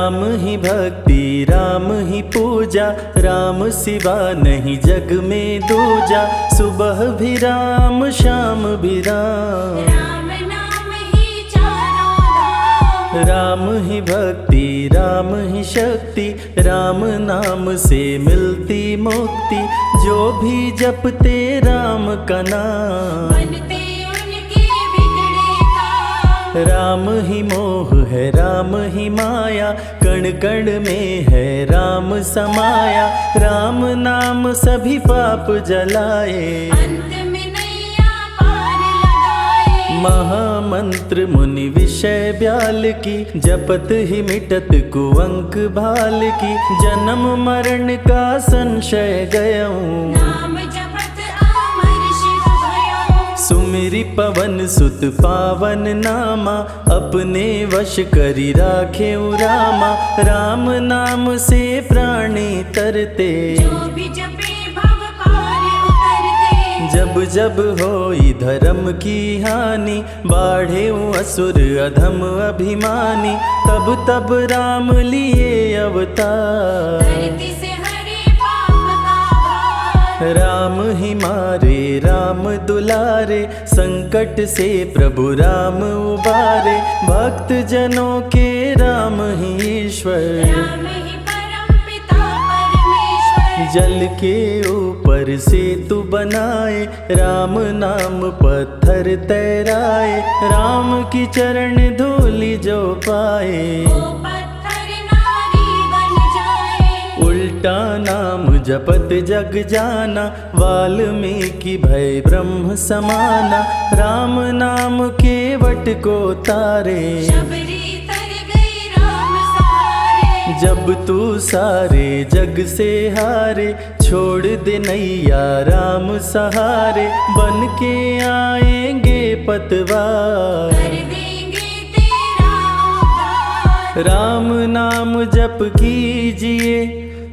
राम ही भक्ति राम ही पूजा, राम सिवा नहीं जग में दूजा। सुबह भी राम शाम भी राम, राम नाम ही चारों धाम। राम ही भक्ति राम ही शक्ति, राम नाम से मिलती मुक्ति। जो भी जपते राम का नाम, बनते उनके बिगड़े काम। राम ही मोह है राम ही माया, कण कण में है राम समाया। राम नाम सभी पाप जलाए, अंत में नैया पार लगाए। महामंत्र मुनि विषय ब्याल की, जपत ही मिटत कुअंक भाल की। जन्म मरण का संशय गयऊं, नाम जपत अमर शिव भयऊं। सुमिरि पवन सुत पावन नामा, अपने वश करी राखे रामा। राम नाम से प्राणी तरते, जो भी जपे भव पार उतरते। जब जब होई धर्म की हानि, बाढ़े असुर अधम अभिमानी। तब तब राम लिए अवतार, धरती से हरे पाप का भार। राम ही मारे राम दुलारे, संकट से प्रभु राम उबारे। भक्त जनों के राम ही ईश्वर, राम ही परम पिता परमेश्वर। जल के ऊपर सेतु बनाए, राम नाम पत्थर तैराए। राम की चरण धूलि जो पाए, वो पत्थर नारी बन जाए। उल्टा नाम जपत जग जाना, वाल्मीकि भय ब्रह्म समाना। राम नाम के वट को तारे, शबरी तर गई राम सहारे। जब तू सारे जग से हारे, छोड़ दे नैया राम सहारे। बन के आएंगे पतवार, कर देंगे तेरा उद्धार। राम नाम जप कीजिए,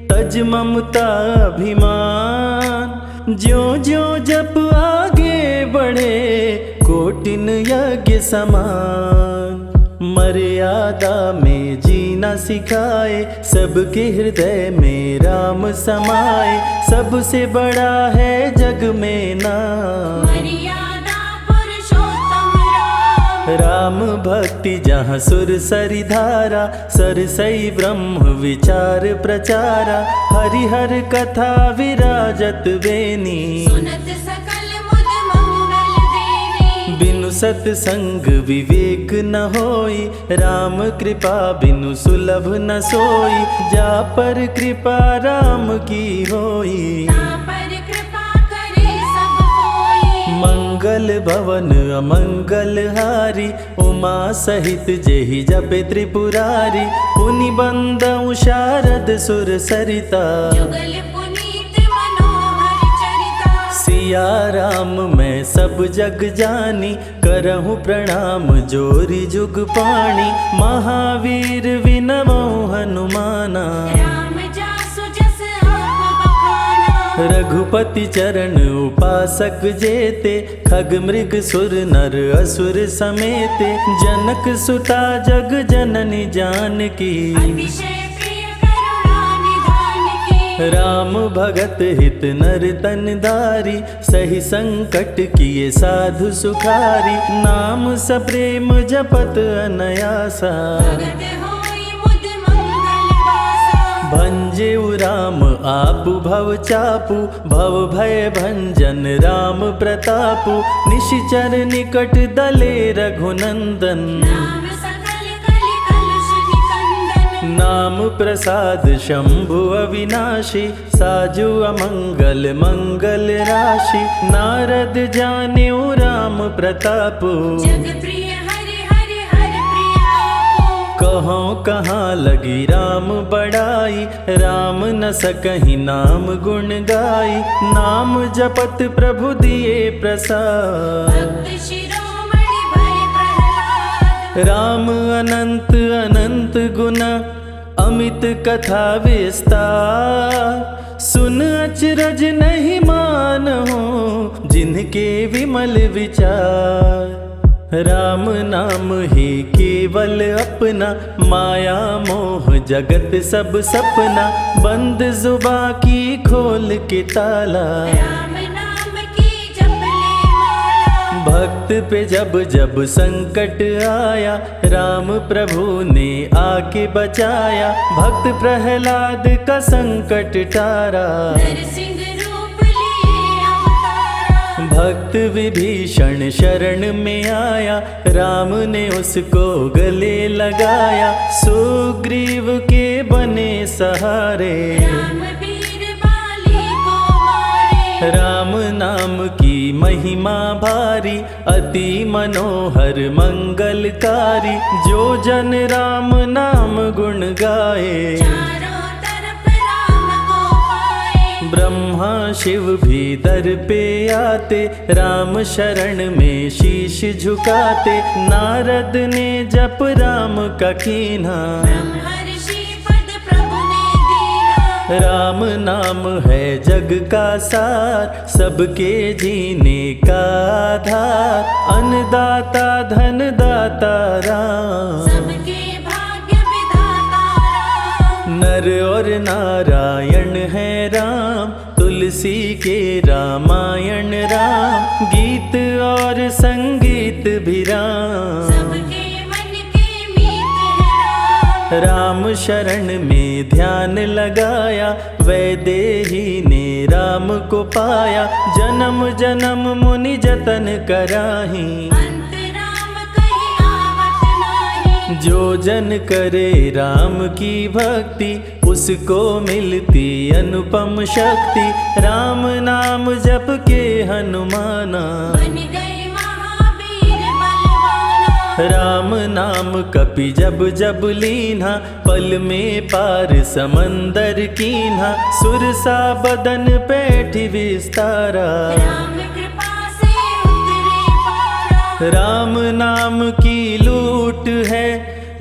तज ममता अभिमान। ज्यों ज्यों जप आगे बढ़े, कोटिन यज्ञ समान। मर्यादा में जीना सिखाए, सबके हृदय में राम समाए। सबसे बड़ा है जग में नाम, मर्यादा पुरुषोत्तम राम। राम भक्ति जहाँ सुर सरि धारा, सरसई ब्रह्म विचार प्रचारा। हरिहर कथा विराजत बेनी, सुनत सकल मुद मंगल देनी। बिनु सत्संग विवेक न होई, राम कृपा बिनु सुलभ न सोई। जा पर कृपा राम की होई, ता पर कृपा करे सब कोई। मंगल भवन अमंगल हारी। उमा सहित जेहि जपे त्रिपुरारी, पुनि बंदउ शारद सुर सरिता। जुगल पुनीत मनोहर चरिता। सिया राम मैं सब जग जानी, करहूँ प्रणाम जोरी जुग पाणी। महावीर विनमौ हनुमाना, राम जासु जस आप बखाना। रघुपति चरण उपासक जेते। खग मृग सुर नर असुर समेते, जनक सुता जग जननी जानकी। अतिशय प्रिय करुणा निधान की। राम भगत हित नर तन धारी, सही संकट किए साधु सुखारी। नाम सप्रेम जपत अनयासा, भगत होई मुद मंगल वासा। भंजेउ राम आपु भव चापु, भव भय भंजन राम प्रतापु। निशिचर निकट दले रघुनंदन, नाम सकल कलि कलुष निकंदन। नाम प्रसाद शंभु अविनाशी। साजु अमंगल मंगल राशि, नारद जानेउ राम प्रतापु। जग प्रिय हरि हरि हर प्रिय आपो। कहों कहाँ लगी राम बड़ाई, राम न सकहि नाम गुण गाई। नाम जपत प्रभु दिए प्रसाद, भक्त शिरोमणि भय प्रहलाद। राम अनंत अनंत गुना, अमित कथा विस्तार। सुन अचरज नहीं मानहु, जिनके विमल विचार। राम नाम ही केवल अपना, माया मोह जगत सब सपना, बंद जुबां की खोल के ताला, राम नाम की जप ले माला। भक्त पे जब जब संकट आया, राम प्रभु ने आके बचाया, भक्त प्रहलाद का संकट टारा, नरसिंह रूप लिए अवतारा। भक्त विभीषण शरण में आया, राम ने उसको गले लगाया, सुग्रीव के बने सहारे, राम वीर बाली को मारे। राम नाम की महिमा भारी, अति मनोहर मंगलकारी, जो जन राम नाम गुण गाए, चारों तरफ राम को पाए। ब्रह्मा शिव भी दर पे आते, राम शरण में शीश झुकाते, नारद ने जप राम का कीन्हा, ब्रह्मर्षि पद प्रभु ने दीना। राम नाम है जग का सार, सबके जीने का आधार, अन्नदाता धनदाता राम, सबके भाग्य विधाता राम। नर और नारायण है राम, तुलसी के रामायण राम, गीत और संगीत भी राम, सबके मन के मीत है राम। राम शरण में ध्यान लगाया, वैदेही ने राम को पाया, जन्म जन्म मुनि जतन कराही, अंत राम कहीं आवत नाही। जो जन करे राम की भक्ति, उसको मिलती अनुपम शक्ति, राम नाम जप के हनुमाना, बन गए महावीर बलवाना। राम नाम कपि जब जब लीन्हा, पल में पार समंदर कीन्हा, सुरसा बदन पैठी विस्तारा, राम कृपा से उतरे पारा। राम नाम की लूट है,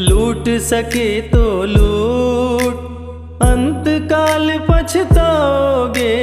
लूट सके तो लूट, अंत काल पछताओगे,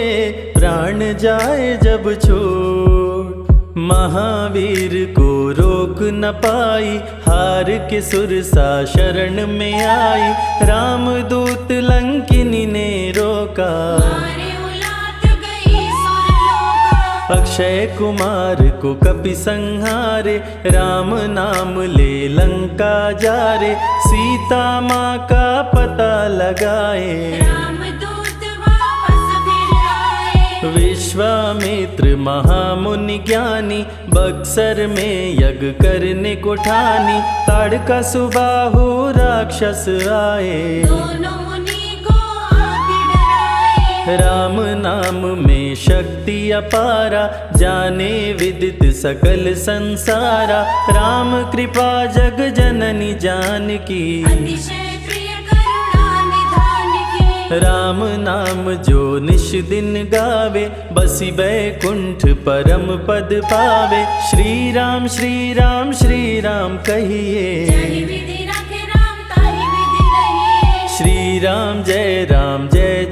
प्राण जाए जब छूट, महावीर को रोक न पाई, हार के सुरसा शरण में आई, रामदूत लंकिनी ने रोका, मारे उलाट गई सुरलोका। अक्षय कुमार को कपि संहारे, राम नाम ले लंका जारे, सीता माँ का पता लगाए, रामदूत वापस फिर आए। विश्वामित्र महामुनि ज्ञानी, बक्सर में यज्ञ करने को ठानी, ताड़का सुबाहु राक्षस आए, दोनों मुनि को आके डराए। राम नाम में शक्ति अपारा, जाने विदित सकल संसारा, राम कृपा जग जननी जानकी, अतिशय प्रिय करुणा निधान की। राम नाम जो निश दिन गावे, बसी बैकुंठ परम पद पावे, श्री राम श्री राम श्री राम कहिए, जहि विधि रखे राम ताहि विधि रहिए। श्री राम जय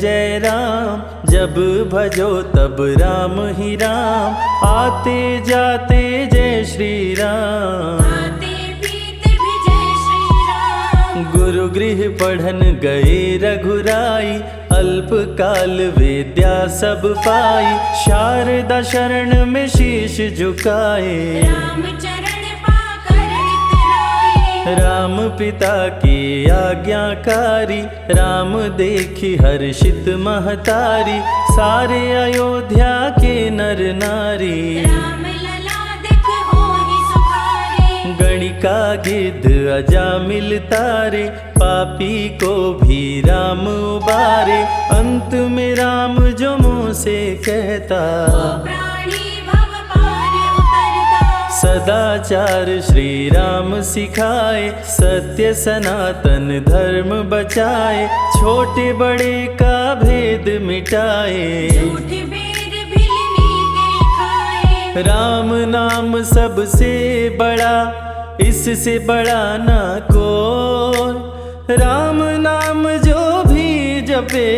जय राम, जब भजो तब राम ही राम, आते जाते जय श्री राम, आते पीते भी जय श्री राम। गुरु गृह पढ़न गए रघुराई, अल्प काल विद्या सब पाई, शारदा शरण में शीश झुकाए, राम चरण पाकर इतराए। राम पिता की आज्ञाकारी, राम देखी हर्षित महतारी, सारे अयोध्या के नर नारी, राम लला दिख होहि सुखारे। गणिका गिद्ध अजामिल तारे, पापी को भी राम उबारे, अंत में राम जो मुँह से कहता, प्राणी भव पार उतरता। सदाचार श्री राम सिखाए, सत्य सनातन धर्म बचाए, छोटे बड़े का भेद मिटाए, झूठ बेर भिलनी के खाए। राम नाम सबसे बड़ा, इससे बड़ा ना कोई, राम नाम जो भी जपे,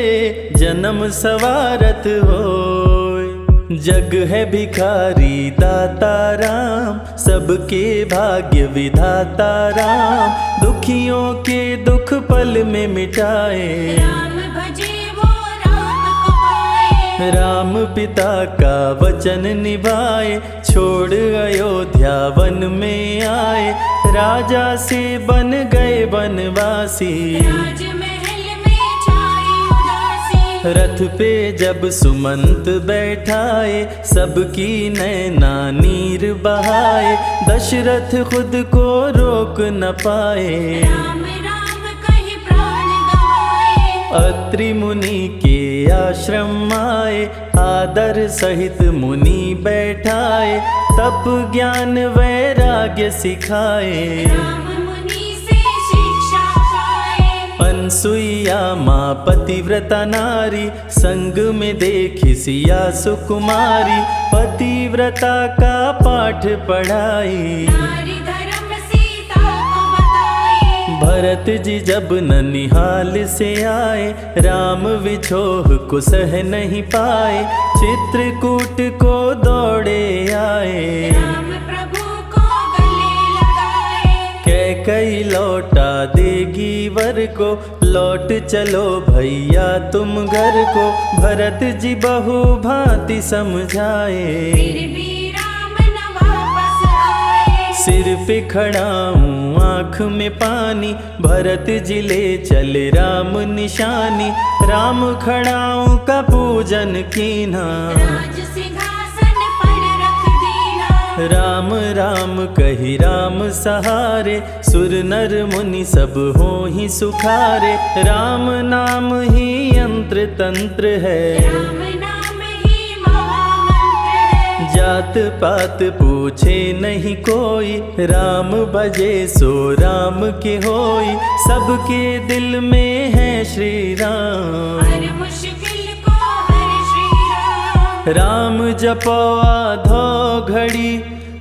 जन्म सवारत होय। जग है भिखारी दाता राम, सबके भाग्य विधाता राम, दुखियों के दुख पल में मिटाए। राम भजे वो राम को पाए। राम पिता का वचन निभाए, छोड़ अयोध्या वन में आए, राजा से बन गए वनवासी। राजमहल में छाई उदासी। रथ पे जब सुमंत बैठाए, सबकी नैना नीर बहाए, दशरथ खुद को रोक न पाए। राम राम कहि प्राण गवाए। अत्रि मुनि के आश्रम आए, आदर सहित मुनि बैठाए, तप ज्ञान वैराग्य सिखाए। राम मुनि से शिक्षा पाए। अनसुईया माँ पतिव्रता नारी, संग में देखी सिया सुकुमारी, पतिव्रता का पाठ पढ़ाई। नारी धर्म सीता को बताए। भरत जी जब ननिहाल से आए, राम विछोह को सह नहीं पाए, चित्रकूट को दौड़े आए। राम प्रभु को गले लगाए। कैकई लौटा देगी वर को, लौट चलो भैया तुम घर को, भरत जी बहु भांति समझाए। फिर भी राम न वापस आए। सिर पे खड़ाऊं आँख में पानी, भरत जी ले चले राम निशानी, राम खड़ाऊं का पूजन कीना। राज सिंहासन पर रख दीना। राम राम कही राम सहारे, सुर नर मुनि सब हो ही सुखारे, राम नाम ही यंत्र तंत्र है। राम नाम ही महामंत्र है। जात पात पूछे नहीं कोई, राम भजे सो राम के होई, सबके दिल में है श्री राम। हर मुश्किल को हर श्री राम। राम जपो आधो घड़ी,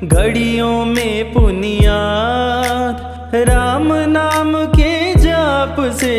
घड़ियों में पुनियाद, राम नाम के जाप से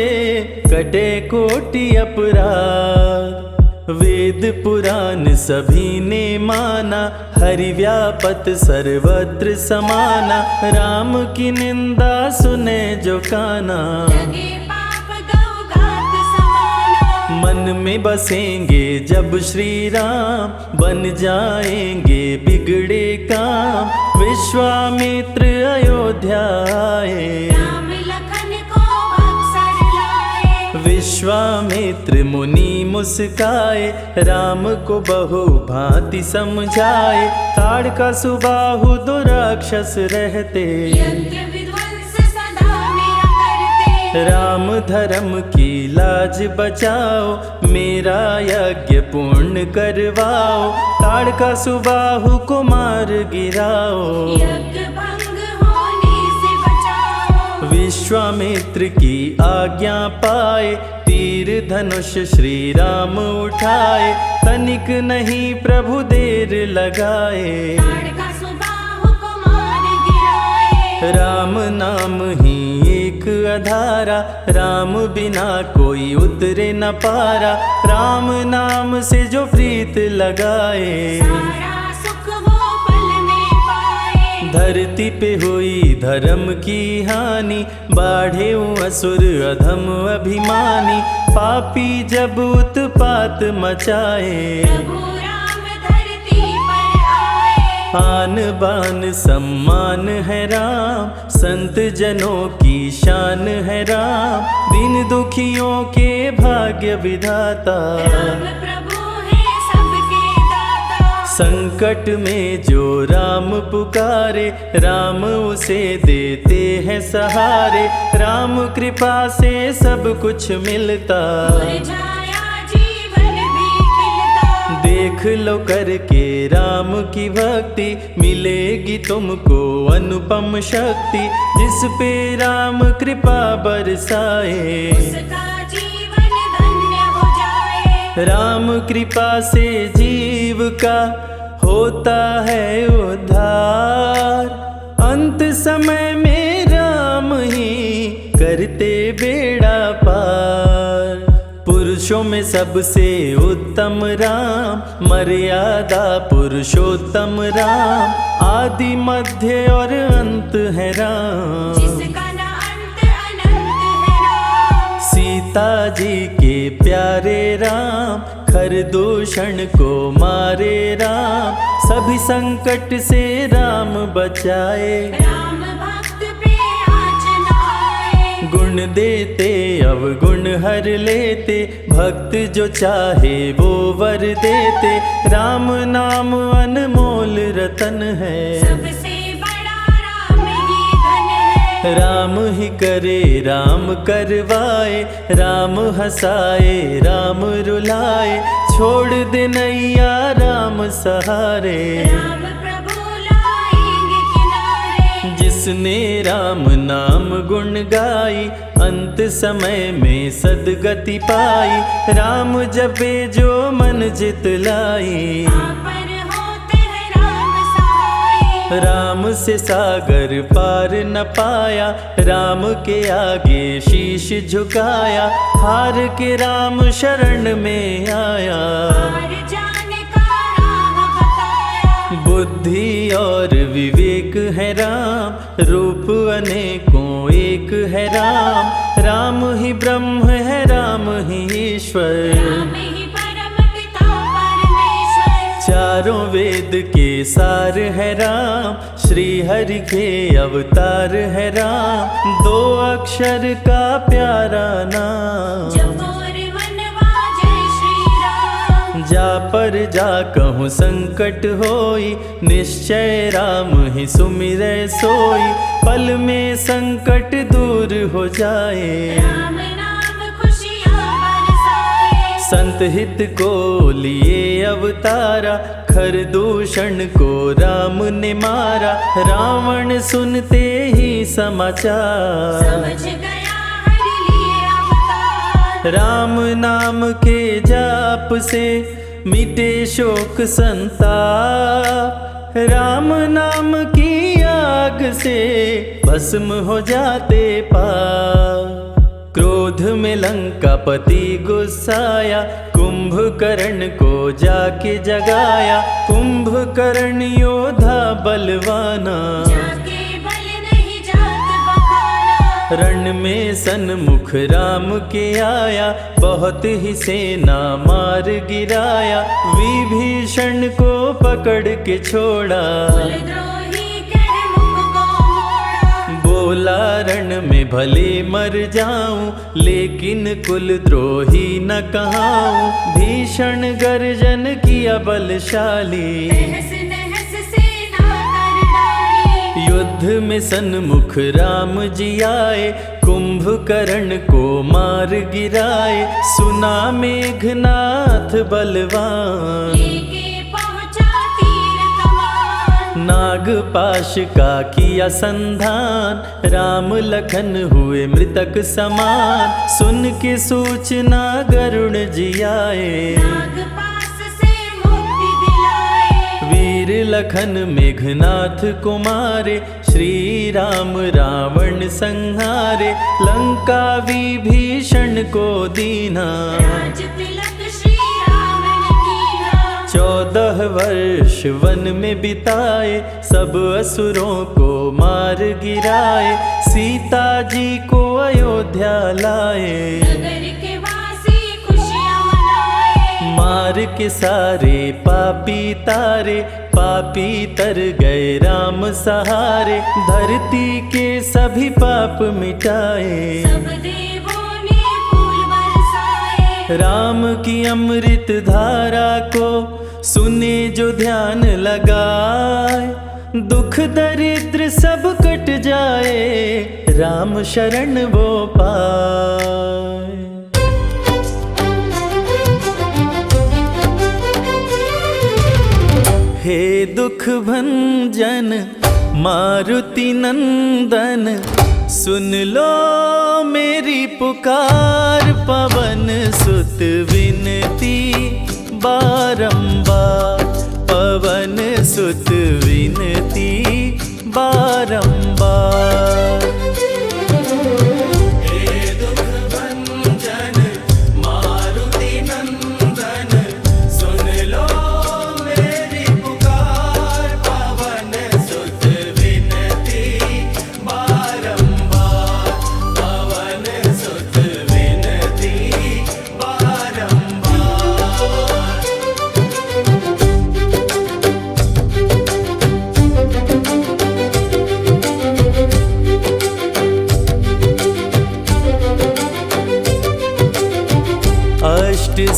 कटे कोटि अपराध। वेद पुराण सभी ने माना, हरि व्यापत सर्वत्र समाना, राम की निंदा सुने जो काना। लगे पाप गौगात समाना। मन में बसेंगे जब श्री राम, बन जाएंगे बिगड़े काम, विश्वामित्र अयोध्या आए। राम लखन को अक्सर लाए। विश्वामित्र मुनि मुस्काए, राम को बहु भांति समझाए, ताड़का सुबाहु दो राक्षस रहते, यज्ञ विध्वंस सदा मेरा करते। राम धर्म की लाज बचाओ, मेरा यज्ञ पूर्ण करवाओ, ताड़का सुबाहु को मार गिराओ। यज्ञ भंग होने से बचाओ। विश्वामित्र की आज्ञा पाए, तीर धनुष श्री राम उठाए, तनिक नहीं प्रभु देर लगाए। ताड़का सुबाहु को मार गिराए। राम नाम ही एक आधारा, राम बिना कोई उतरे न पारा, राम नाम से जो प्रीत लगाए। सारा सुख वो पल में पाए। धरती पे हुई धर्म की हानि, बाढ़े असुर अधम अभिमानी, पापी जब उत्पात मचाए। प्रभु राम धरती पर आए। आन बान सम्मान है राम, संत जनों की शान है राम, दीन दुखियों के भाग्य विधाता। राम प्रभु है सबके दाता। संकट में जो राम पुकारे, राम उसे देते हैं सहारे, राम कृपा से सब कुछ मिलता। मुरझाया जीवन भी खिलता। देख लो करके राम की भक्ति, मिलेगी तुमको अनुपम शक्ति, जिस पे राम कृपा बरसाए, उसका जीवन धन्य हो जाए। राम कृपा से जीव का होता है उद्धार, अंत समय में राम ही करते बेड़ा पार। पुरुष पुरुषों में सबसे उत्तम राम, मर्यादा पुरुषोत्तम राम, आदि मध्य और अंत है राम। जिसका न अंत अनंत है राम। सीता जी के प्यारे राम, खरदूषण को मारे राम, सभी संकट से राम बचाए। राम भक्त पे आँच न आए। गुण देते अवगुण हर लेते, भक्त जो चाहे वो वर देते। राम नाम अनमोल रतन है, सबसे बड़ा राम ही धन है। राम ही करे राम करवाए, राम हंसाए राम रुलाए, छोड़ दे नैया राम सहारे। राम प्रभु लाएंगे किनारे। जिसने राम नाम गुण गाई, अंत समय में सदगति पाई। राम जपे जो मन जित लाई, आप पर होते हैं राम सहाय। राम से सागर पार न पाया, राम के आगे शीश झुकाया। हार के राम शरण में आया, हार जाने का राह बताया। बुद्धि और विवेक है राम, रूप अनेकों एक है राम। राम ही ब्रह्म है राम ही ईश्वर, राम ही परम पिता परमेश्वर। चारों वेद के सार है राम, श्री हरि के अवतार है राम। दो अक्षर का प्यारा नाम, जपोर मनवा जय श्री राम। जा पर जा कहूँ संकट होई, निश्चय राम ही सुमिरै सोई। पल में संकट दूर हो जाए, राम नाम खुशियाँ बरसाए। संत हित को लिए अवतारा, खरदूषण को राम ने मारा। रावण सुनते ही समाचार, समझ गया हर लिए अवतार। राम नाम के जाप से मिटे शोक संताप। राम नाम की आग से भस्म हो जाते पाप। क्रोध में लंकापति गुस्साया, कुंभकर्ण को जाके जगाया। कुंभकर्ण योद्धा बलवाना, जाके बल नहीं जात बखाना। रण में सन्मुख राम के आया, बहुत ही सेना मार गिराया। विभीषण को पकड़ के छोड़ा, कुलद्रोही कह मुख को मोड़ा। बोला रण में भले मर जाऊं, लेकिन कुलद्रोही न कहाऊं। भीषण गर्जन किया बलशाली, तहस नहस सेना कर डाली। युद्ध में सन्मुख राम जी आए, कुंभकर्ण को मार गिराए। सुना मेघनाथ बलवान, लेके पहुँचा तीर कमान। नागपाश का किया संधान, राम लखन हुए मृतक समान। सुन के सूचना गरुण जी आए, नागपाश से मुक्ति दिलाए। वीर लखन मेघनाथ को मारे। श्री राम रावण संहारे, लंका विभीषण को दीना। राज तिलक श्री राम ने कीना। 14 वर्ष वन में बिताए, सब असुरों को मार गिराए। सीता जी को अयोध्या लाए, नगर के वासी खुशियाँ मनाए। मार के सारे पापी तारे। पापी तर गए राम सहारे, धरती के सभी पाप मिटाए। सब देवों ने फूल बरसाए। राम की अमृत धारा को सुने जो ध्यान लगाए, दुख दरिद्र सब कट जाए। राम शरण वो पाए। हे दुख भंजन मारुति नंदन, सुन लो मेरी पुकार। पवन सुत विनती बारंबार, पवन सुत विनती बारंबार। हे दुख भंजन मारुति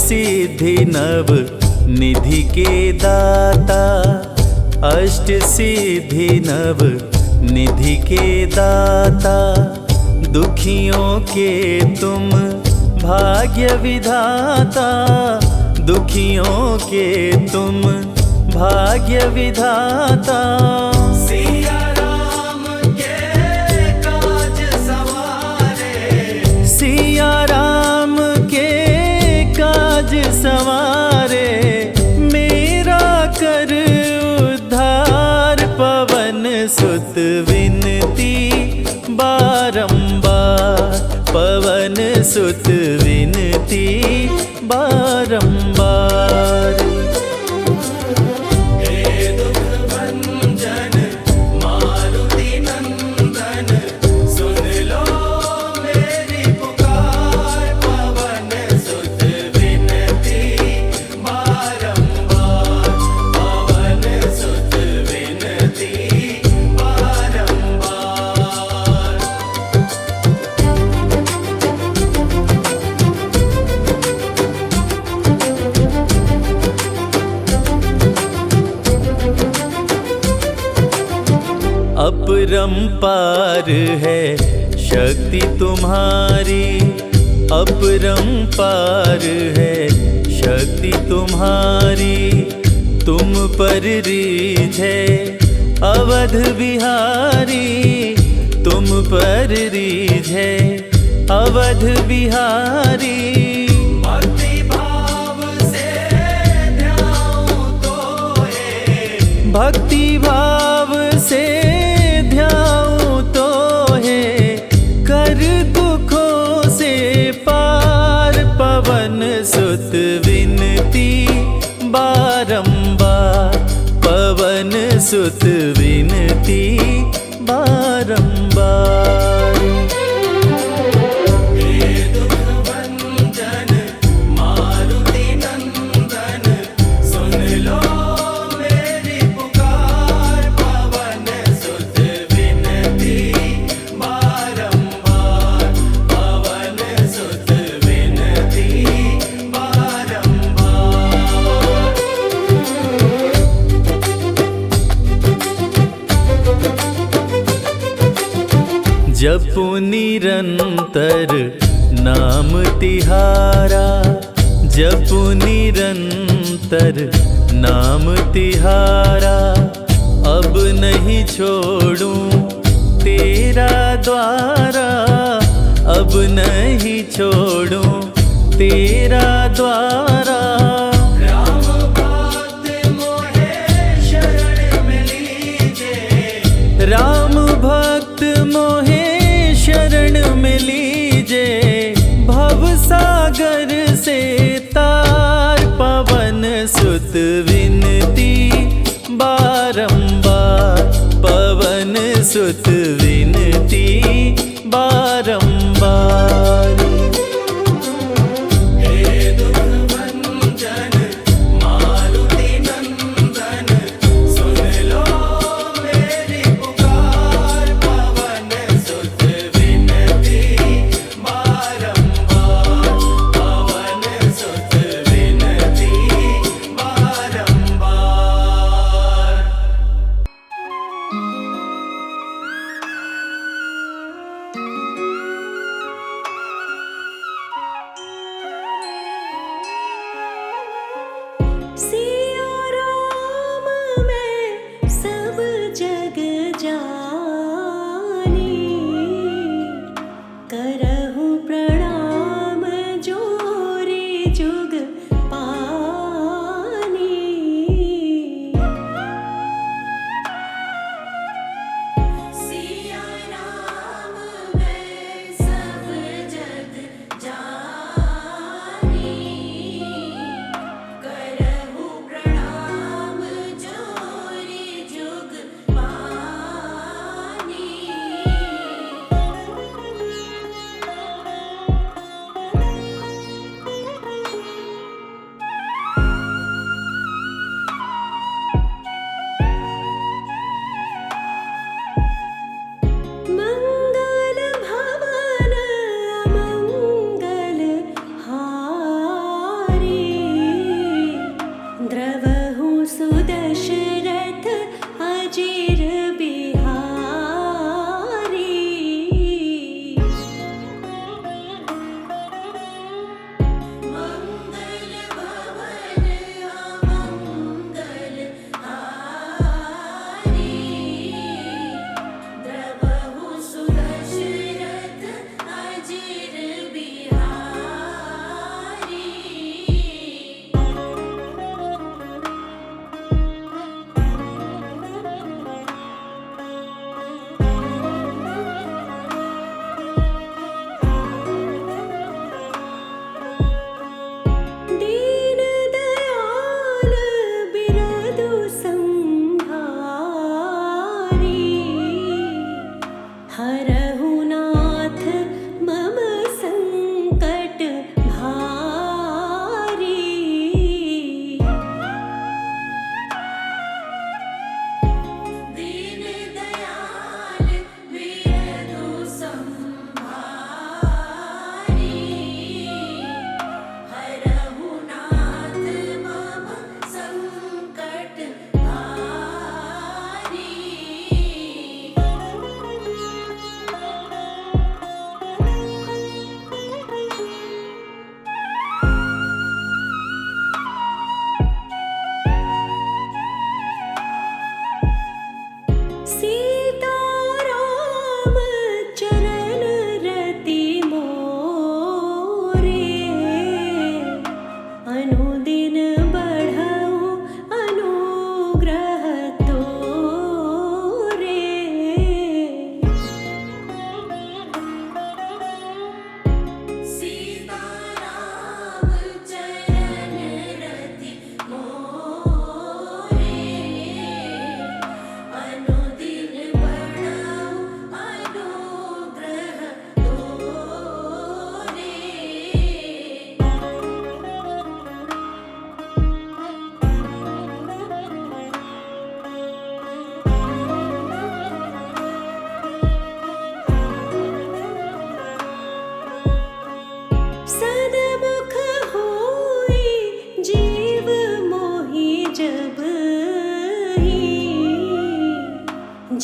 सिद्धि नव निधि के दाता, अष्ट सिद्धि नव निधि के दाता, दुखियों के तुम भाग्य विधाता, दुखियों के तुम भाग्य विधाता। सिया राम के काज सवारे, सिया राम के काज सवारे, मेरा कर उद्धार, पवन सुत विनती बारंबार, पवन सुत विनती बारंबार। हे दुख भंजन मारुति नंदन, सुन लो मेरी पुकार, पवन सुत विनती बारंबार, पवन सुत विनती बारंबार। अपरंपार है शक्ति तुम्हारी, अपरंपार है शक्ति तुम्हारी, तुम पर रीझ है अवध बिहारी, तुम पर रीझ है अवध बिहारी। भक्ति भाव से ध्याऊं तोहे, भक्ति भाव से ध्याऊं तोहे, कर दुखों से पार, पवन सुत विनती बारंबार, पवन सुत विनती बारंबार। हे दुख भंजन मारुति नंदन, सुन लो मेरी पुकार, पवन सुत विनती बारंबार, पवन सुत विनती बारंबार। जपु निरंतर नाम तिहारा, जपु निरंतर नाम तिहारा, अब नहीं छोड़ूं तेरा द्वारा, अब नहीं छोड़ूं तेरा द्वारा। राम भक्त मोहे शरण में लीजे, राम भक्त मोहे शरण में लीजे, भव सागर से तार, पवन सुत विनती बारंबार, पवन सुत विनती बारंबार। हे दुख भंजन मारुति नंदन, सुन लो मेरी पुकार, पवन सुत विनती बारंबार, पवन सुत विनती बारंबार।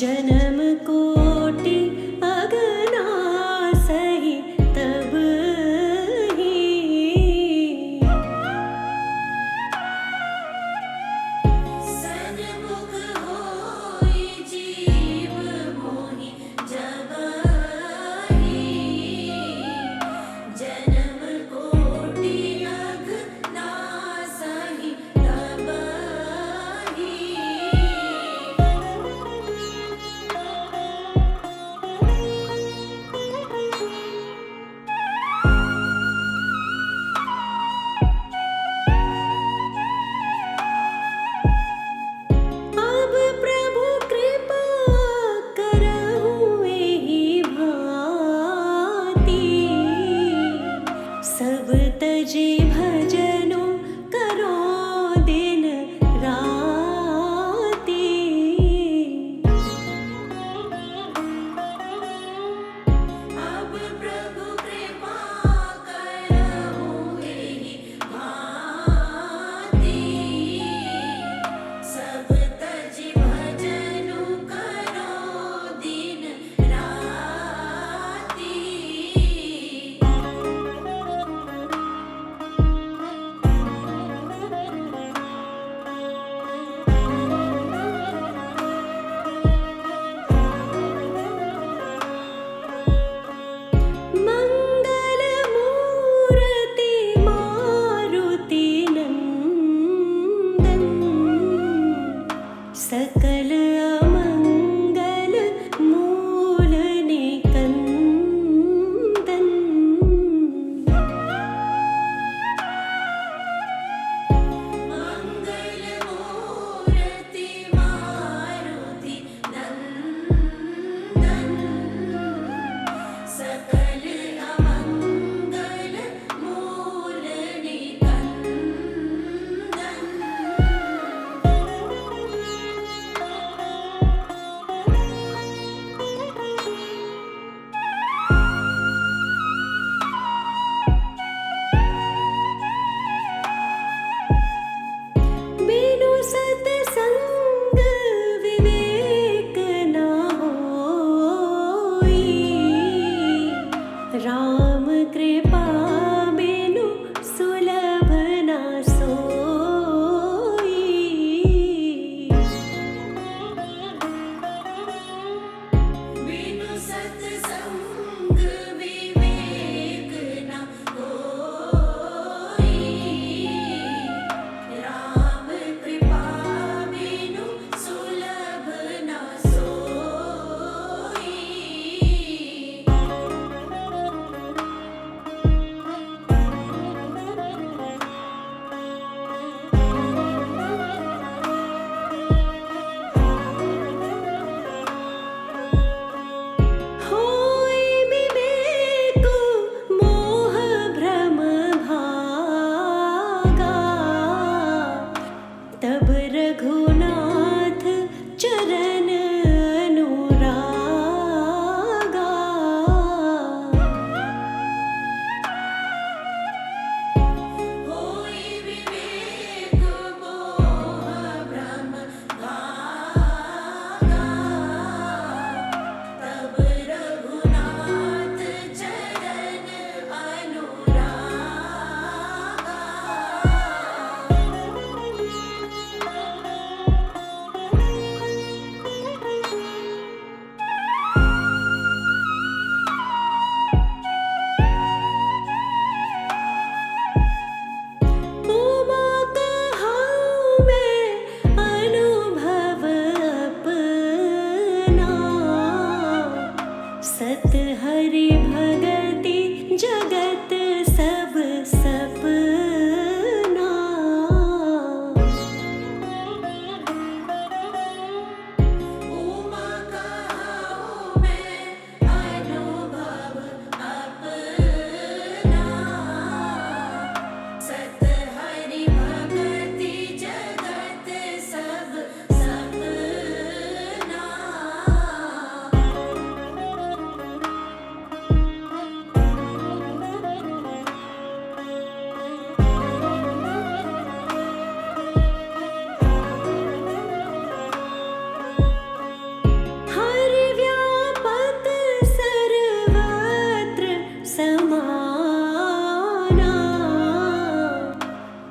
जन्म कोटि अगना सही तब ही सन्मुख होई जीव मोहि जबहि जन्म कोटि अघनासहि तबहि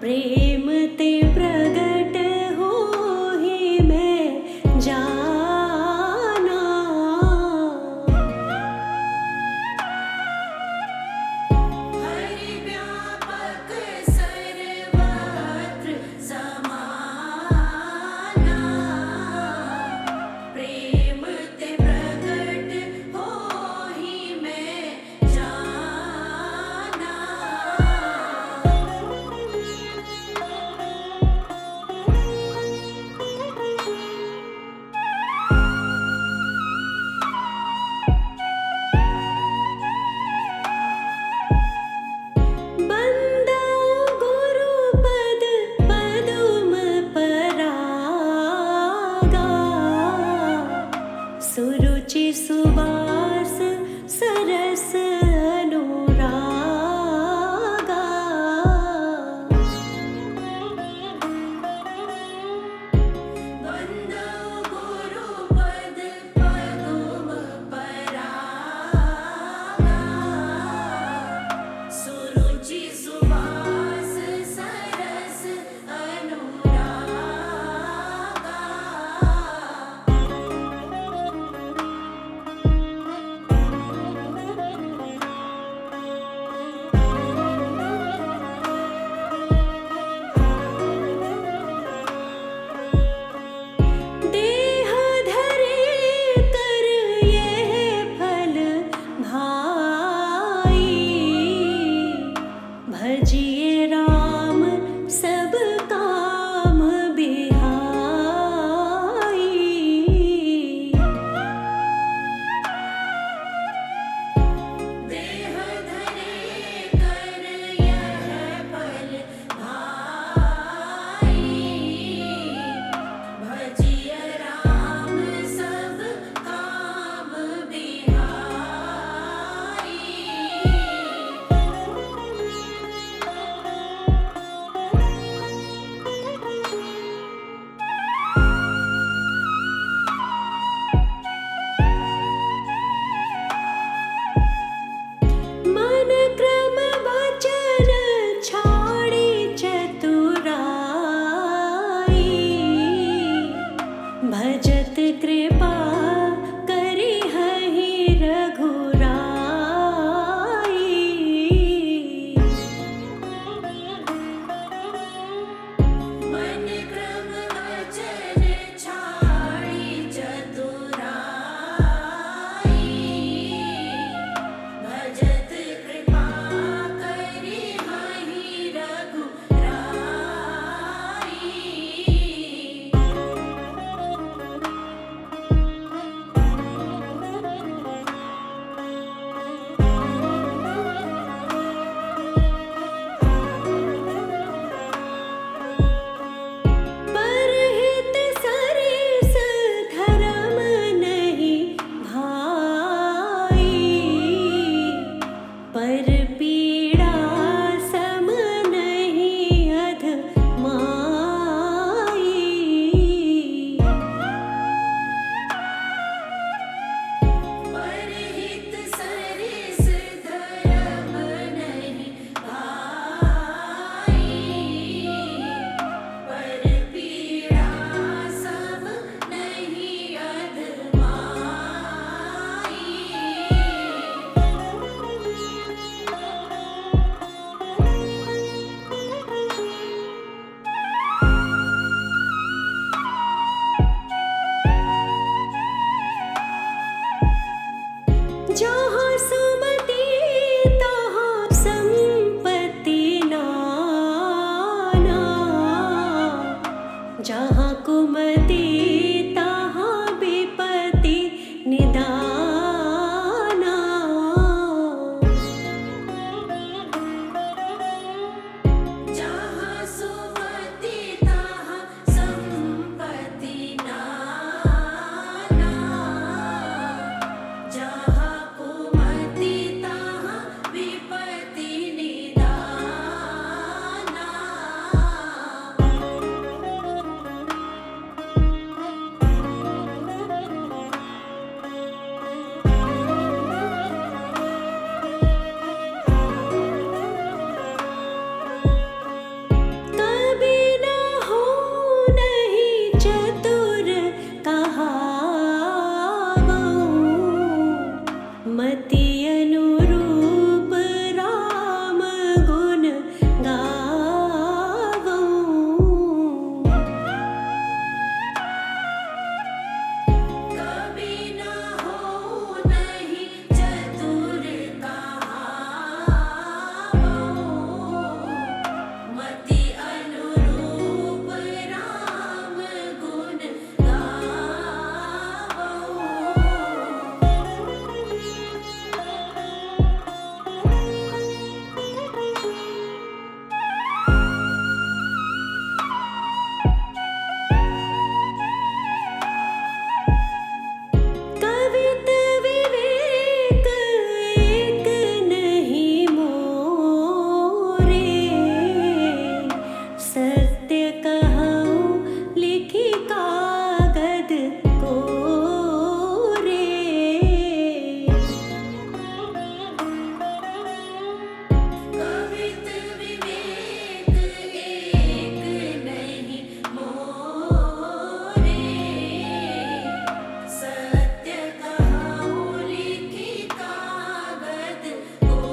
प्रेम ते प्रगट होहि मैं जाना। हरि व्यापक सर्वत्र समाना। प्रेम ते प्रगट होहि मैं जाना। बंदा गुरुपद पदुम परागा। सुरुचि सुबास सरस अनुरागा। वंदो गुरुपद पदुम परागा। सुरुचि सुवास सरस अनुरागा। देह धरे कर यह फल भाई। भजिए राम सब काम बिहाई। देह धरे कर यह फल भाई। भजिय राम सब काम बिहाई। मन क्रम वचन छाड़ी चतुराई। भजत कृपा करि हहि रघुराई। मन क्रम वचन छाड़ी चतुराई। भजत कृपा करि हहि रघुराई। परहित सरिस धर्म नहीं भाई। पर पीड़ा सम नहीं अध माई। परहित सरिस धर्म नहीं भाई। पर पीड़ा सब नहीं अधमाई। जहाँ सुमति तहाँ संपत्ति नाना। जहाँ कुमति तहाँ विपत्ति निदाना। जहाँ सुमति तहाँ संपत्ति नाना। जहाँ कुमति तहाँ विपत्ति निदाना। सत्य कहूँ लिखी कागद कोरे। कवित विवेक एक नहीं मोरे। सत्य कहूँ लिखी कागद कोरे।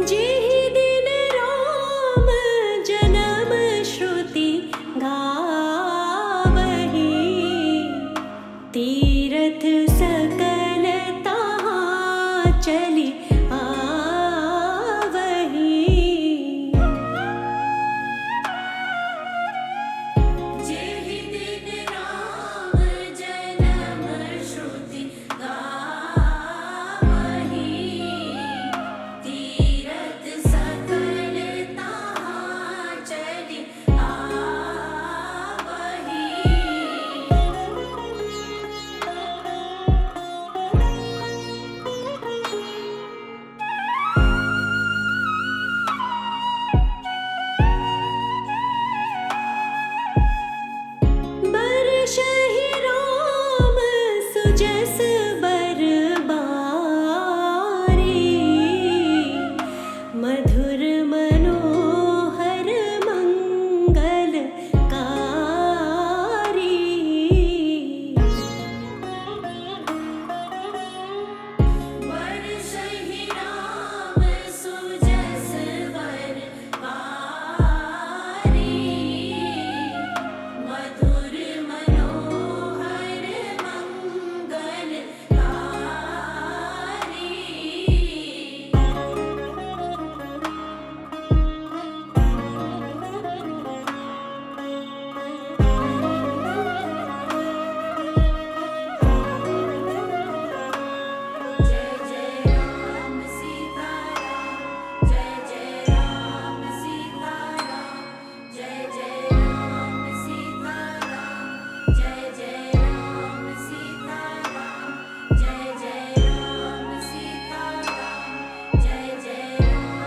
जेहि दिन राम जन्म श्रुति गावही, तीरथ सकल तहाँ चली आवही। जेहि दिन राम जन्म श्रुति गावही, तीरथ सकल तहाँ चली आवही। बरसहि राम सुजस बरबारी, मधुर मनोहर मंगलकारी। बरसहि राम सुजस बरबारी, मधुर मनोहर मंगलकारी। जय जय राम सीता राम, जय जय राम सीता राम, जय जय राम सीता राम, जय जय राम सीता राम, जय जय राम सीता राम, जय जय राम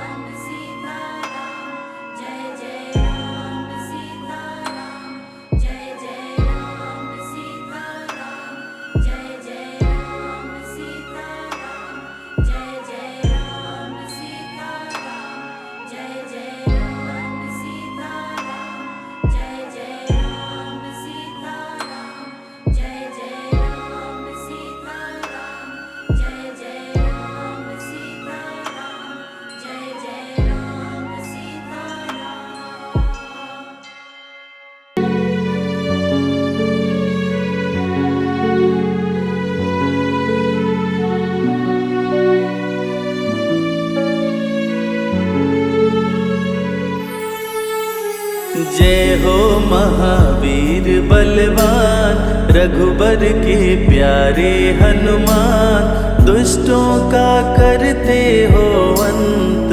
सीता राम, जय जय राम सीता राम, जय जय राम सीता राम, जय जय राम सीता राम, जय जय राम सीता राम, जय जय राम सीता राम, जय जय राम सीता राम, जय जय राम सीता राम, जय जय राम सीता राम, जय जय राम सीता राम। जय हो महावीर बलवान, रघुबर के प्यारे हनुमान, दुष्टों का करते हो अंत,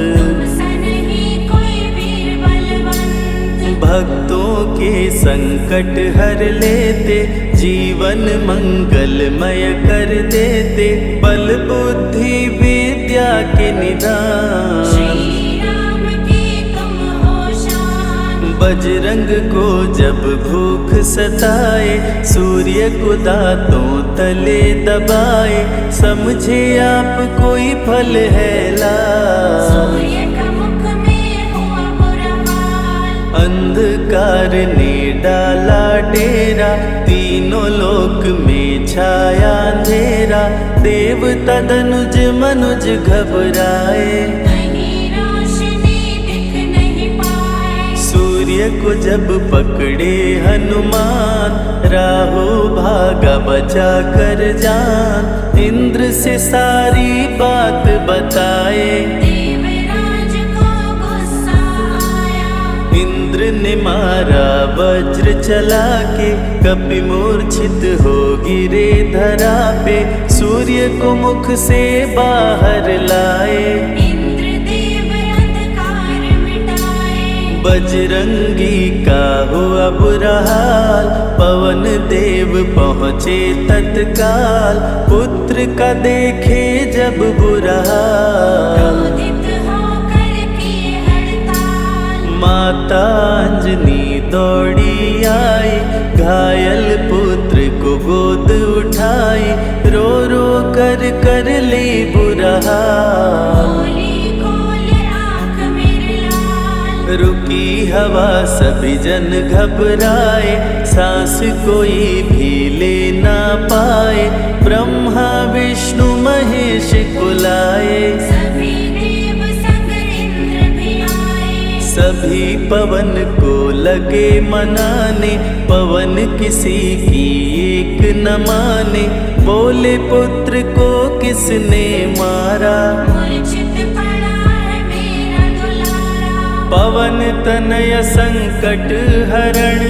सन ही कोई वीर बलवंत। भक्तों के संकट हर लेते, जीवन मंगलमय कर देते, बल बुद्धि विद्या के निदान। श्री राम की तुम हो शान। बजरंग को जब भूख सताए, सूर्य को दांतों तले दबाए, समझे आप कोई फल है लाल। सूर्य का मुख में हुआ बुरा हाल। अंधकार ने डाला डेरा, तीनों लोक में छाया अंधेरा, देवता धनुज मनुज घबराए, कहीं रोशनी दिख नहीं पाए। सूर्य को जब पकड़े हनुमान, राहु भागा बचा कर जान, इंद्र से सारी बात बताए, देवराज को गुस्सा आया। इंद्र ने मारा वज्र चला के, कपि मूर्छित हो गिरे धरा पे, सूर्य को मुख से बाहर लाए, इंद्रदेव अंधकार मिटाए। बजरंगी का हुआ बुरा हाल, पवन देव पहुँचे तत्काल, पुत्र का देखे जब बुरा हाल। क्रोधित होकर किए हड़ताल, माता अंजनी दौड़ी आई, घायल पुत्र को गोद उठाई, रो रो कर ली बुरा हाल। बोली खोल आँख मेरे लाल, रुकी हवा सभी जन घबराए, सांस कोई भी ले ना पाए, ब्रह्मा विष्णु महेश कुलाए, सभी देव संग इंद्र भी आए। सभी पवन को लगे मनाने, पवन किसी की एक न माने, बोले पुत्र को किसने मारा, मूर्छित पड़ा है मेरा दुलारा। पवन तनय संकट हरण,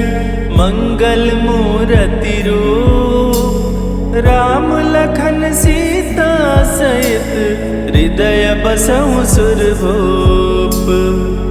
मंगल मूर्ति रूप, राम लखन सीता सहित, हृदय बसहु सुरभूप।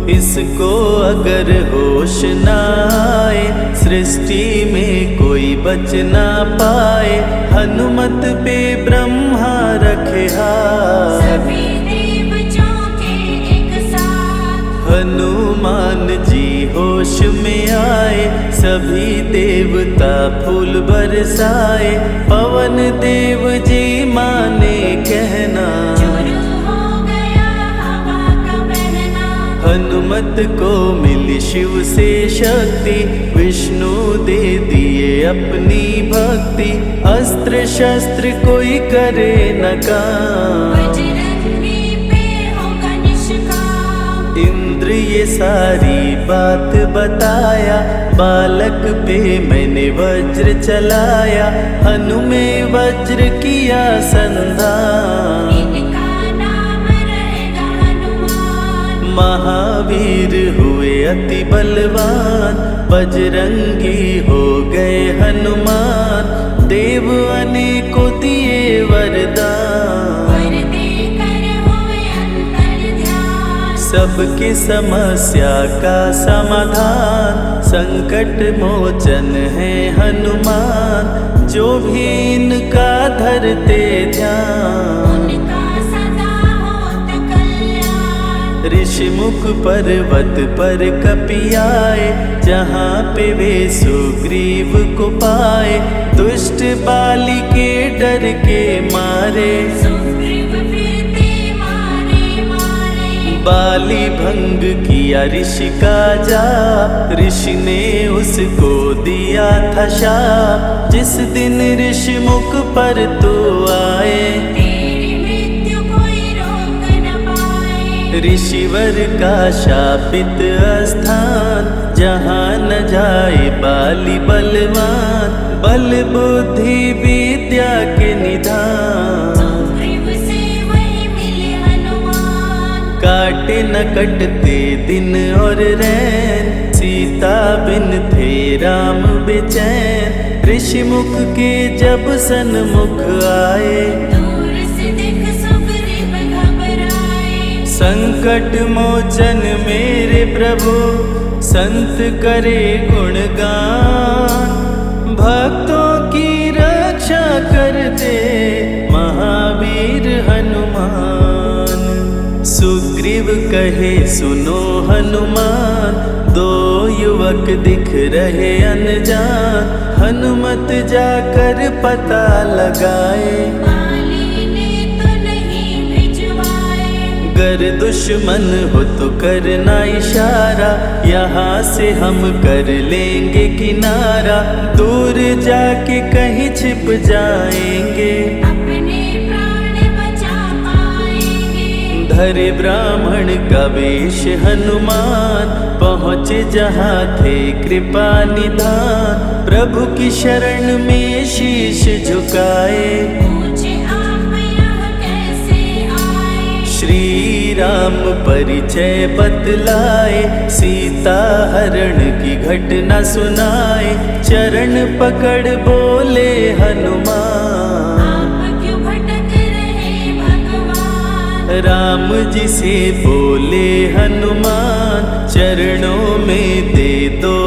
इसको अगर होश न आए, सृष्टि में कोई बच ना पाए, हनुमत पे ब्रह्मा रखे हाथ। सभी देव चौंके एक साथ, हनुमान जी होश में आए, सभी देवता फूल बरसाए, पवन देव जी माने कहना, शुरू हो गया हवा का बहना। हनुमत को मिली शिव से शक्ति, विष्णु दे दिए अपनी भक्ति, अस्त्र शस्त्र कोई करे न काम, बजरंगी पे होगा निष्काम। इंद्र ये सारी बात बताया, बालक पे मैंने वज्र चलाया, हनु में वज्र किया संधान। इनका नाम रहेगा हनुमान, महावीर हुए अति बलवान, बजरंगी हो गए हनुमान, देव अनेकों दिए वरदान। वर देकर हुए अंतर ध्यान, सबकी समस्या का समाधान, संकट मोचन है हनुमान, जो भी इनका धरते ध्यान। उनका सदा होत कल्याण। ऋषि मुख पर्वत पर कपियाए, जहाँ पे वे सुग्रीव को पाए, दुष्ट बाली के डर के मारे, सुग्रीव फिरते मारे मारे। बाली भंग किया ऋषि का जाप, ऋषि ने उसको दिया था शाप, जिस दिन ऋषि मुख पर तो आए, तेरी मृत्यु कोई रोक न पाए। ऋषिवर का शापित स्थान, जहाँ न जाए बाली बलवान, बल बुद्धि विद्या के निधान। सुग्रीव से वही मिले हनुमान, काटे न कटते दिन और रैन, सीता बिन थे राम बेचैन, ऋषि मुख के जब सन्मुख आए, दूर से देख सुग्रीव घबराए। संकट मोचन मेरे प्रभु, संत करे गुणगान, भक्तों की रक्षा करते महावीर हनुमान। सुग्रीव कहे सुनो हनुमान, दो युवक दिख रहे अनजान, हनुमत जाकर पता लगाए, बाली ने तो नहीं भिजवाए। गर दुश्मन हो तो करना इशारा, यहाँ से हम कर लेंगे किनारा, दूर जाके कहीं छिप जाएंगे, अपने प्राण बचा पाएंगे। धरे ब्राह्मण का वेश हनुमान, पहुँचे जहाँ थे कृपा निधान, प्रभु की शरण में शीश झुकाए, पूछे आप यहाँ कैसे आए। श्री राम परिचय बतलाए, सीता हरण की घटना सुनाए, चरण पकड़ बोले हनुमान, आप क्यों भटक रहे भगवान। राम जी से बोले हनुमान, चरणों में दे दो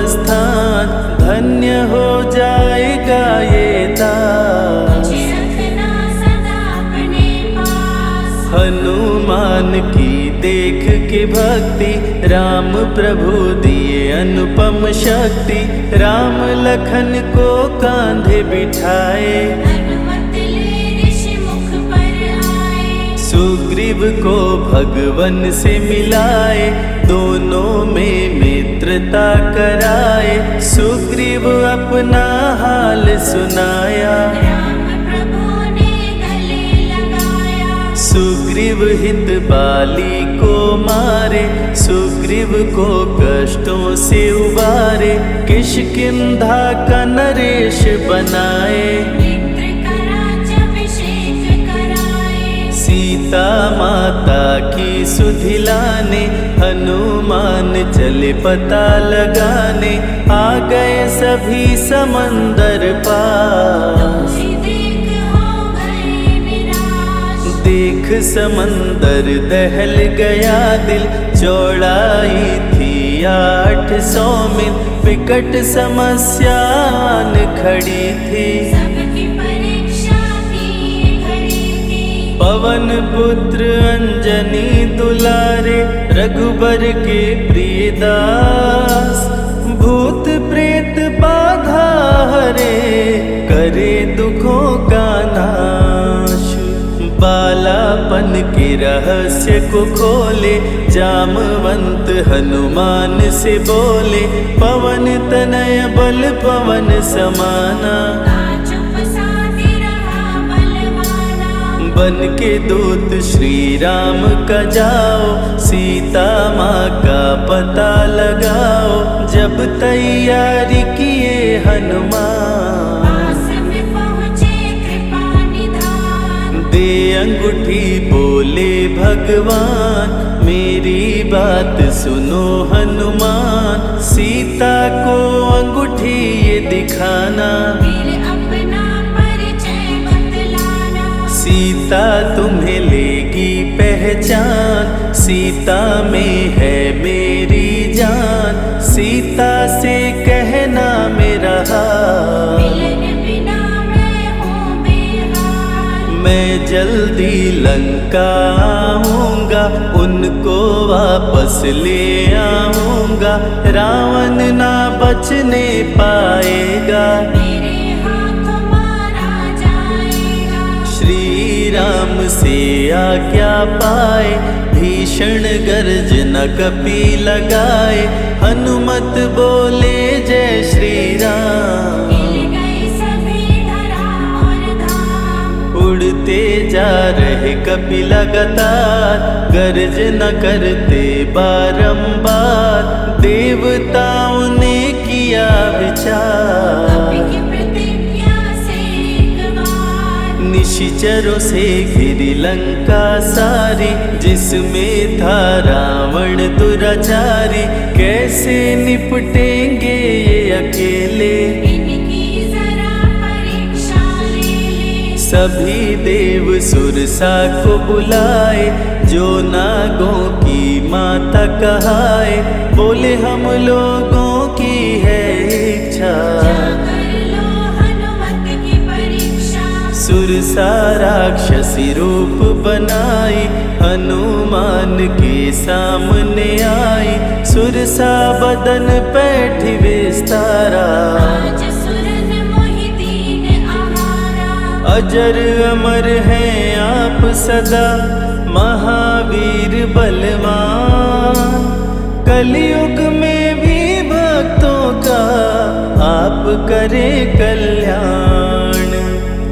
स्थान, धन्य हो जाएगा ये दास। मुझे रखना सदा अपने पास। हनुमान की देख के भक्ति, राम प्रभु दिए अनुपम शक्ति, राम लखन को कांधे बिठाए, हनुमत ले ऋषि मुख पर आए। सुग्रीव को भगवन से मिलाए, दोनों में मित्रता कराए, सुग्रीव अपना हाल सुनाया, राम प्रभु ने गले लगाया। सुग्रीव हित बाली को मारे, सुग्रीव को कष्टों से उबारे, किष्किंधा का नरेश बनाए, मित्र का राज्याभिषेक कराए। सीता माता की सुधि लाने, हनुमान चले पता लगाने, आ गए सभी समंदर पार। तुझे देख हो गए निराश। देख समंदर दहल गया दिल, चौड़ाई थी 800 मील, विकट समस्यान खड़ी थी, सबकी परीक्षा की घड़ी थी। पवन पुत्र अंजनी दुलारे, रघुबर के प्रिय दास, भूत प्रेत बाधा हरे, करे दुखों का नाश। बालापन के रहस्य को खोले, जामवंत हनुमान से बोले, पवन तनय बल पवन समाना, चुप साधे रहा बलवाना। बन के दूत श्री राम का जाओ, सीता माँ का पता लगाओ, जब तैयारी किए हनुमान, पास में पहुँचे कृपा निधान। दे अंगूठी बोले भगवान, मेरी बात सुनो हनुमान, सीता को अंगूठी ये दिखाना, फिर अपना परिचय बतलाना। सीता तुम्हें लेगी पहचान, सीता में है मेरी जान, सीता से कहना मेरा हाल, मिलन बिना मैं हूँ बेहाल। मैं जल्दी लंका आऊंगा, उनको वापस ले आऊंगा, रावण ना बचने पाएगा, मेरे हाथों मारा जाएगा। श्री राम से आज्ञा पाए, भीषण गर्जना कपि लगाए, हनुमत बोले जय श्री राम। हिल गए सभी धरा और धाम। उड़ते जा रहे कपि लगातार, गर्जना करते बारंबार, देवताओं ने किया विचार, कपि की प्रतिज्ञा से एक बार। निशिचरों से घिरी लंका सारी, जिसमें था रावण दुराचारी, कैसे निपटेंगे ये अकेले, इनकी जरा परीक्षा ले ले। सभी देव सुरसा को बुलाए, जो नागों की माता कहाए, बोले हम लोगों की है इच्छा, जाकर लो हनुमत की परीक्षा। सुरसा राक्षसी रूप बनाई, हनुमान के सामने आई, सुरसा बदन पैठ विस्तारा, आज सुरन मोहि दीन आहारा। अजर अमर हैं आप सदा, महावीर बलवान, कलयुग में भी भक्तों का आप करें कल्याण,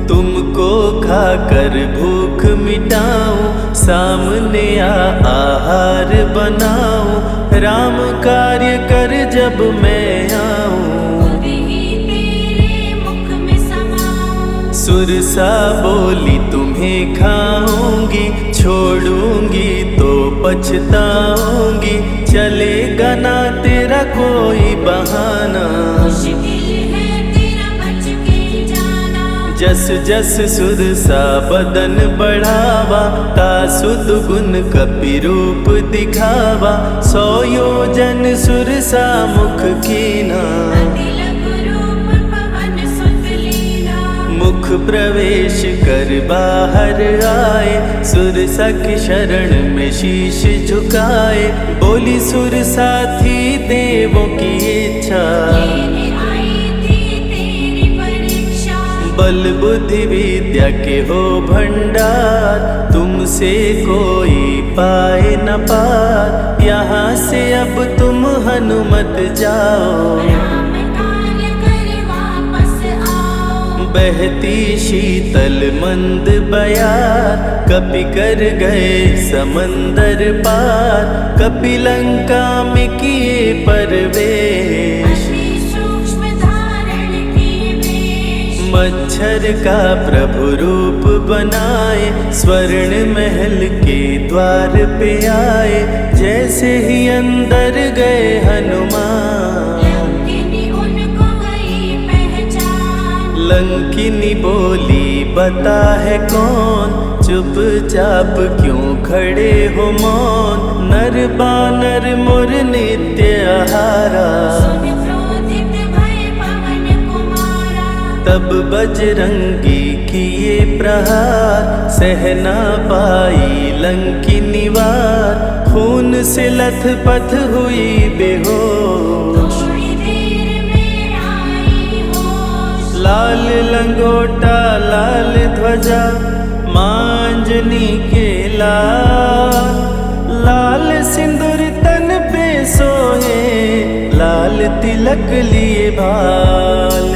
तुमको खाकर भूख मिटाऊं, सामने आहार बनाऊं, राम कार्य कर जब मैं आऊं, खुद ही तेरे मुख में समाऊं। सुरसा बोली तुम्हें खाऊंगी, छोड़ूंगी तो पछताऊंगी, चलेगा ना तेरा कोई बहाना, मुश्किल है तेरा बच के जाना। जस जस सुरसा बदन बढ़ावा, तासु दुगुन कपि रूप दिखावा। 100 योजन सुरसा मुख कीना, अति लघु रूप पवन सुत लीना। मुख प्रवेश कर बाहर आए, सुरसा की शरण में शीश झुकाए। बोली सुरसा थी देवों की इच्छा, लेने आई थी तेरी परीक्षा। बल बुद्धि विद्या के हो भंडार, तुमसे कोई पाए न पार। यहाँ से अब तुम हनुमत जाओ, राम काल कर वापस आओ। बहती शीतल मंद बयार, कपि कर गए समंदर पार। कपि लंका में किए परवेश, अति सूक्ष्म धारण किए वेश। मच्छर का प्रभु रूप बनाए, स्वर्ण महल के द्वार पे आए। जैसे ही अंदर गए हनुमान, लंकिनी उनको गई पहचान। लंकिनी बोली बता है कौन, चुपचाप क्यों खड़े हो मौन। नर बानर मोर नित्य आहारा, सुन क्रोधित भय पवन कुमारा। तब बजरंगी किए प्रहार, सहना पाई लंकिनी वार। खून से लथपथ हुई बेहोश, थोड़ी देर में आई होश। लाल लंगोटा लाल ध्वजा, मांजनी के लाल। लाल सिंदूर तन पे सोहे, लाल तिलक लिए भाल।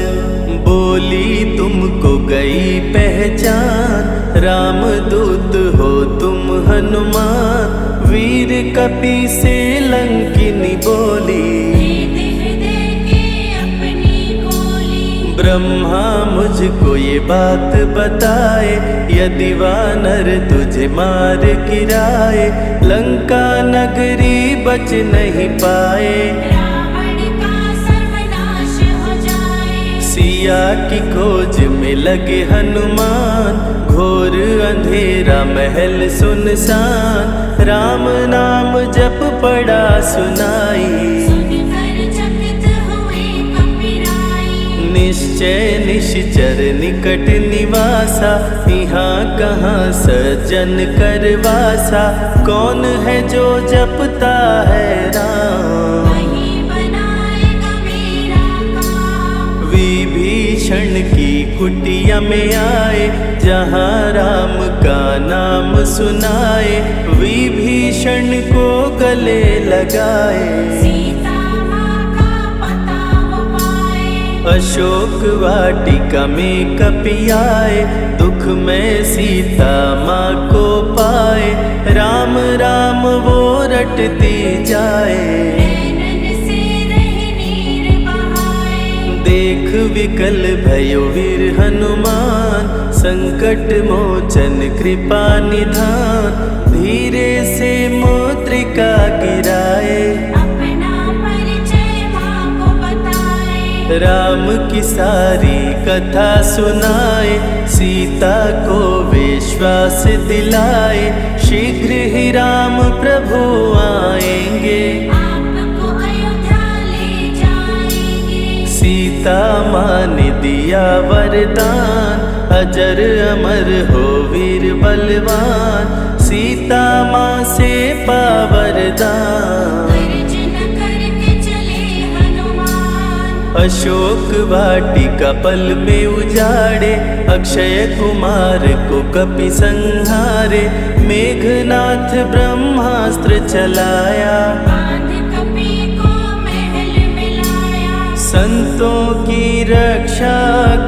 बोली तुमको गई पहचान, रामदूत हो तुम हनुमान। वीर कपि से लंकिनी बोली, भेद हृदय के अपनी गोली। ब्रह्मा मुझको ये बात बताए, यदि वानर तुझे मार गिराए। लंका नगरी बच नहीं पाए, रावण का सर्वनाश हो जाए। सिया की खोज में लगे हनुमान। घोर अंधेरा महल सुनसान, राम नाम जप पड़ा सुनाई। सुनकर चकित हुए कपिराई। निश्चय निश्चर निकट निवासा, यहाँ कहाँ सज्जन करवासा। कौन है जो जपता है राम, वही बनाएगा मेरा काम। विभीषण की कुटिया में आए, जहाँ राम का नाम सुनाए। विभीषण को गले लगाए, सीता माँ का पता वो पाए। अशोक वाटिका में कपि आए, दुख में सीता माँ को पाए। राम राम वो रटती जाए, नैनन से रहे नीर बहाए। देख विकल भयो वीर हनुमान। संकट मोचन कृपा निधान, धीरे से मुद्रिका गिराए। अपना परिचय माँ को बताए। राम की सारी कथा सुनाए, सीता को विश्वास दिलाए। शीघ्र ही राम प्रभु आएंगे, आपको अयोध्या ले जाएंगे। सीता माँ ने दिया वरदान। अजर अमर हो वीर बलवान, सीता माँ से पावरदान। गर्जन करके चले हनुमान। अशोक वाटिका पल में उजाड़े, अक्षय कुमार को कपि संहारे। मेघनाथ ब्रह्मास्त्र चलाया, बांध कपि को महल में लाया। संतों की रक्षा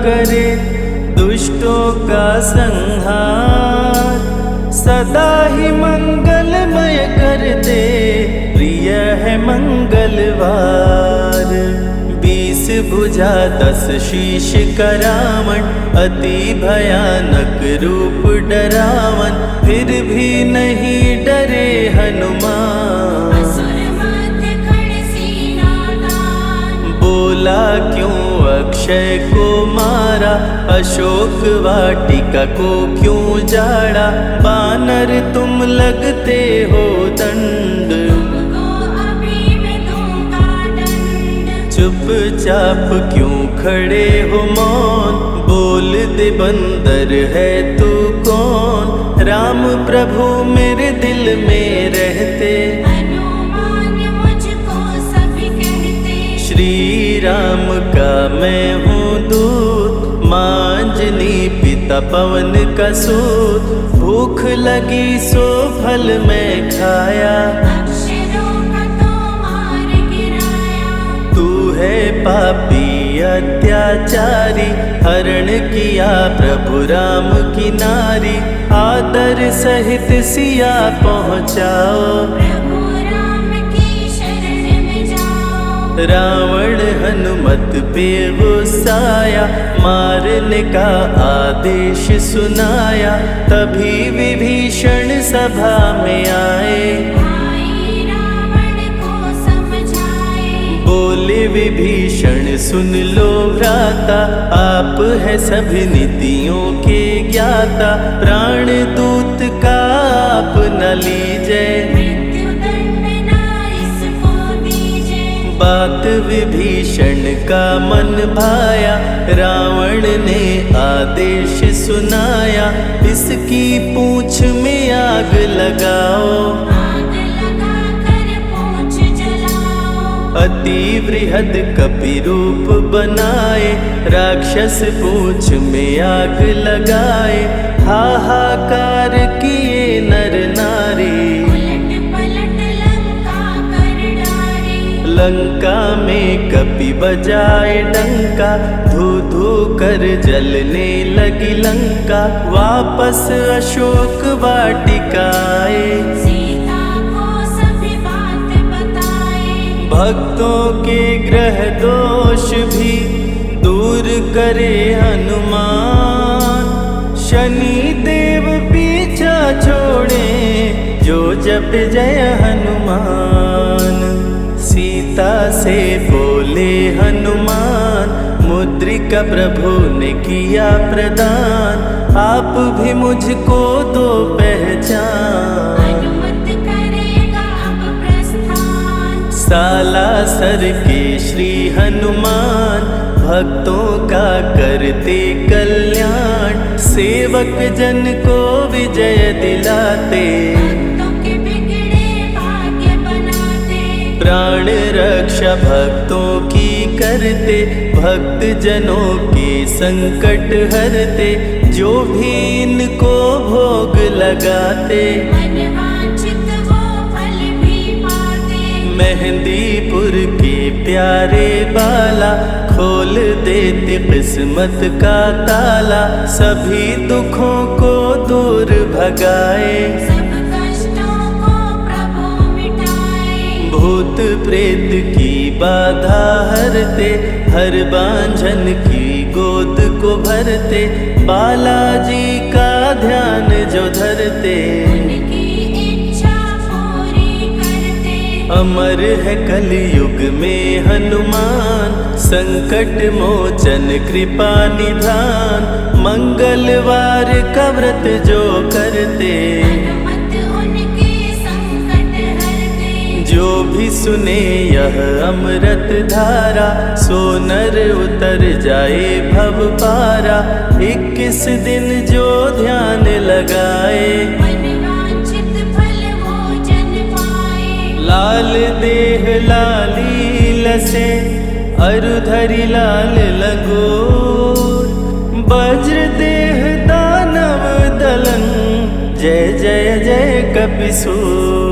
करे, दुष्टों का संहार। सदा ही मंगलमय करते, प्रिय है मंगलवार। 20 भुजा 10 शीश का रावण, अति भयानक रूप डरावन। फिर भी नहीं डरे हनुमान, असुर मध्य खड़ सीना तान। बोला क्यों अक्षय को मारा, अशोक वाटिका को क्यों जाड़ा, बानर तुम लगते हो दंड, तुमको अभी मैं दूंगा दंड। चुपचाप क्यों खड़े हो मौन, बोल दे बंदर है तू कौन, राम प्रभु मेरे दिल में रहते, हनुमान मुझको सभी कहते। श्री राम का मैं हूँ दूत, माँ अंजनी पिता पवन का सूत, भूख लगी सो फल मैं खाया, अक्षरों का तो मार गिराया। तू है पापी अत्याचारी, हरण किया प्रभु राम की नारी, आदर सहित सिया पहुँचाओ, प्रभु राम की शरण में जाओ। रावण हनुमत पे गुस्साया, मारने का आदेश सुनाया, तभी विभीषण सभा में आए, भाई रावण को समझाए। बोले विभीषण सुन लो भ्राता, आप है सभी नीतियों के ज्ञाता, प्राण दूत का आप न लीजिए, मृत्यु दंड ना इसको दीजिए। बात विभीषण का मन भाया, रावण ने आदेश सुनाया, इसकी पूंछ में आग लगाओ, आग लगा कर पूंछ जलाओ। अति वृहद कपि रूप बनाए, राक्षस पूंछ में आग लगाए, हाहाकार किए नर नारी, उलट पलट लंका कर डारी। लंका में कपि बजाए डंका, धू धू कर जलने लगी लंका, वापस अशोक वाटिका आए, सीता को सभी बात बताए। भक्तों के ग्रह दोष भी दूर करे हनुमान, शनि देव पीछा छोड़े जो जप जय हनुमान, सीता से बोले हनुमान, मुद्रिका प्रभु ने किया प्रदान, आप भी मुझको दो पहचान, अनुमत करेगा अब प्रस्थान। सालासर के श्री हनुमान, भक्तों का करते कल्याण, सेवक जन को विजय दिलाते, भक्तों के बिगड़े भाग्य बनाते। प्राण रक्षा भक्तों की करते, भक्त जनों के संकट हरते, जो भी इनको भोग लगाते, मनवांछित वो फल भी पाते। मेहंदीपुर के प्यारे बाला, खोल देते किस्मत का ताला, सभी दुखों को दूर भगाए, सब कष्टों को प्रभु मिटाए। भूत प्रेत की बाधा हरते, हर बांझन की गोद को भरते, बालाजी का ध्यान जो धरते, उनकी इच्छा पूरी करते। अमर है कलयुग में हनुमान, संकट मोचन कृपा निधान, मंगलवार का व्रत जो करते, हनुमत उनके संकट हरते। जो भी सुने यह अमृत धारा, सो नर उतर जाए भव पारा, 21 दिन जो ध्यान लगाए, मनवांछित फल वो जन पाए। लाल देह लाली लसे, अरुधरि लाल लंगोर, वज्र देह दानव दलन, जय जय जय कपिसूर।